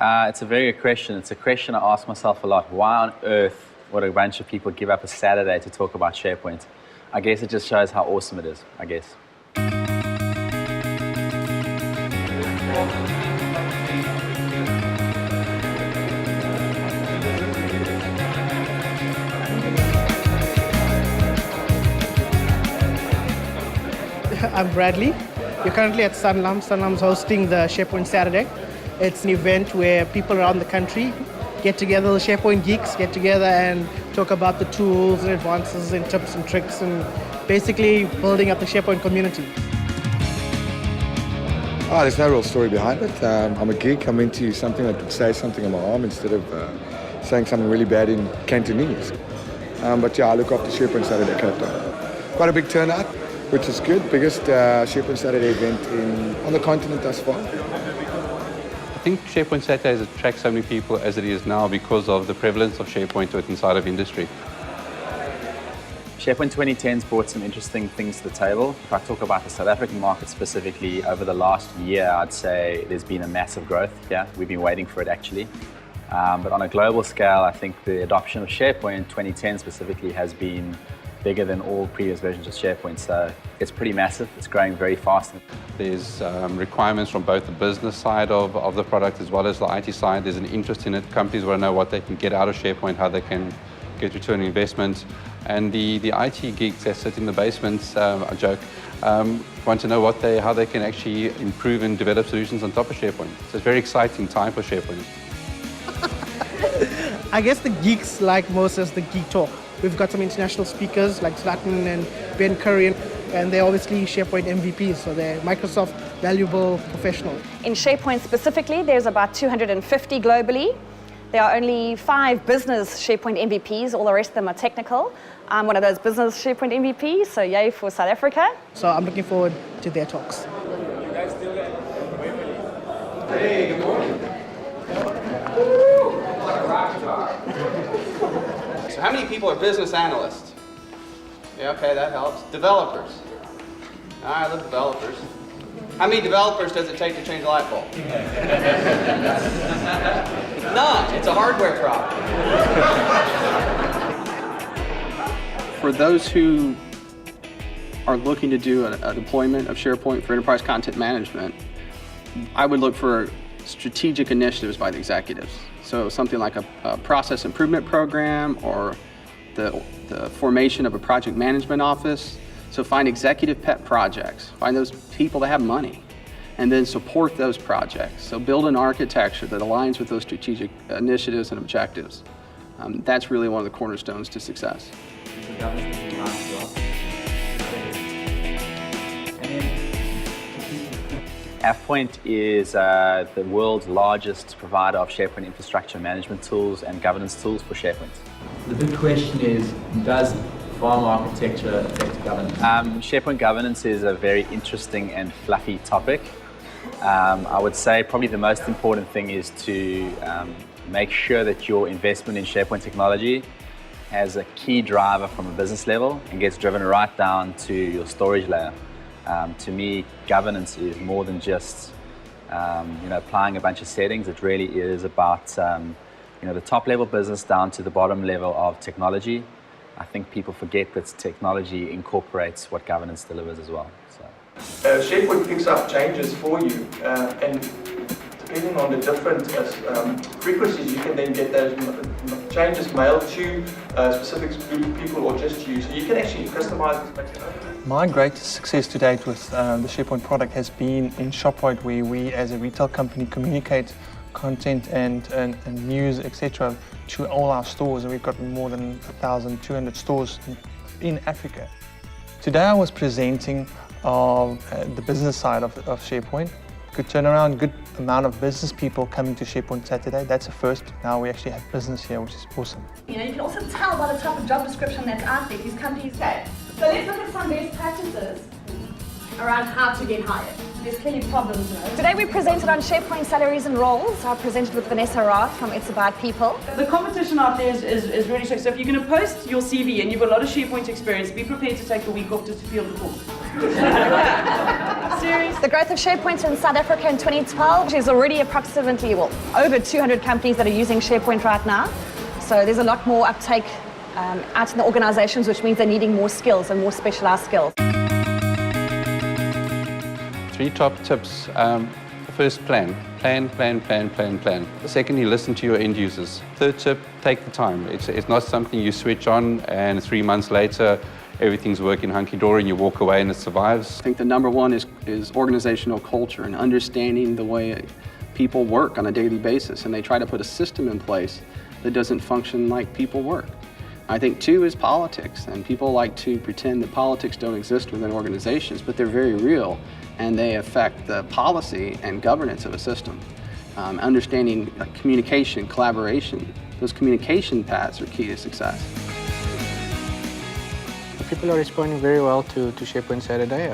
It's a very good question. It's a question I ask myself a lot. Why on earth would a bunch of people give up a Saturday to talk about SharePoint? I guess it just shows how awesome it is, I guess. I'm Bradley. You're currently at Sanlam. Sanlam's hosting the SharePoint Saturday. It's an event where people around the country get together, the SharePoint geeks get together and talk about the tools and advances and tips and tricks and basically building up the SharePoint community. There's no real story behind it. I'm a geek. I'm into something that would say something on my arm instead of saying something really bad in Cantonese. But yeah, I look after SharePoint Saturday Cape Town. Quite a big turnout, which is good. Biggest SharePoint Saturday event on the continent thus far. I think SharePoint Saturday has attracted so many people as it is now because of the prevalence of SharePoint inside of industry. SharePoint 2010's brought some interesting things to the table. If I talk about the South African market specifically, over the last year, I'd say there's been a massive growth here. We've been waiting for it actually. But on a global scale, I think the adoption of SharePoint 2010 specifically has been bigger than all previous versions of SharePoint, so it's pretty massive. It's growing very fast. There's requirements from both the business side of the product as well as the IT side. There's an interest in it. Companies want to know what they can get out of SharePoint, how they can get return on investment. And the IT geeks that sit in the basements, I joke, want to know how they can actually improve and develop solutions on top of SharePoint. So it's a very exciting time for SharePoint. I guess the geeks like most as the geek talk. We've got some international speakers like Zlatan and Ben Curry, and they're obviously SharePoint MVPs, so they're Microsoft valuable professionals. In SharePoint specifically, there's about 250 globally. There are only 5 business SharePoint MVPs, all the rest of them are technical. I'm one of those business SharePoint MVPs, so yay for South Africa. So I'm looking forward to their talks. You guys still at Waverly? Hey, good morning. So how many people are business analysts? Yeah, okay, that helps. Developers. All right, look, developers. How many developers does it take to change a light bulb? None. It's a hardware problem. For those who are looking to do a deployment of SharePoint for enterprise content management, I would look for strategic initiatives by the executives. So something like a process improvement program or the formation of a project management office. So find executive pet projects, find those people that have money, and then support those projects. So build an architecture that aligns with those strategic initiatives and objectives. That's really one of the cornerstones to success. AvePoint is the world's largest provider of SharePoint infrastructure management tools and governance tools for SharePoint. The big question is, does farm architecture affect governance? SharePoint governance is a very interesting and fluffy topic. I would say probably the most important thing is to make sure that your investment in SharePoint technology has a key driver from a business level and gets driven right down to your storage layer. To me, governance is more than just applying a bunch of settings. It really is about the top level business down to the bottom level of technology. I think people forget that technology incorporates what governance delivers as well. So. SharePoint picks up changes for you, and depending on the different frequencies, you can then get those changes mailed to specific group of people or just you. So you can actually customize it. My greatest success to date with the SharePoint product has been in Sharepoint, where we as a retail company communicate content and news, etc. to all our stores, and we've got more than 1,200 stores in Africa. Today I was presenting the business side of SharePoint. Good turnaround, good amount of business people coming to SharePoint Saturday. That's a first. Now we actually have business here, which is awesome. You can also tell by the type of job description that's out there, these companies say. So let's look at some best practices around how to get hired. There's clearly problems, Today we presented on SharePoint salaries and roles. I presented with Vanessa Roth from It's About People. The competition out there is really strong. So if you're going to post your CV and you've got a lot of SharePoint experience, be prepared to take a week off just to feel the call. The growth of SharePoint in South Africa in 2012 is already approximately, well, over 200 companies that are using SharePoint right now. So there's a lot more uptake out in the organizations, which means they're needing more skills and more specialized skills. 3 top tips. First, plan. Plan. Secondly, listen to your end users. Third tip, take the time. It's not something you switch on and 3 months later everything's working hunky-dory and you walk away and it survives. I think the number one is organizational culture and understanding the way people work on a daily basis, and they try to put a system in place that doesn't function like people work. I think 2 is politics, and people like to pretend that politics don't exist within organizations, but they're very real and they affect the policy and governance of a system. Understanding communication, collaboration, those communication paths are key to success. People are responding very well to SharePoint Saturday.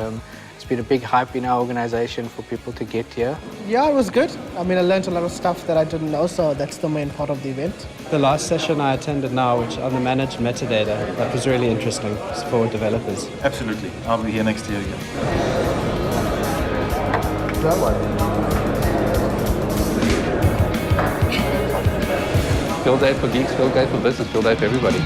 It's been a big hype in our organization for people to get here. Yeah, it was good. I mean, I learned a lot of stuff that I didn't know, so that's the main part of the event. The last session I attended now, which on the managed metadata, that was really interesting for developers. Absolutely. I'll be here next year again. Field day for geeks, field day for business, field day for everybody.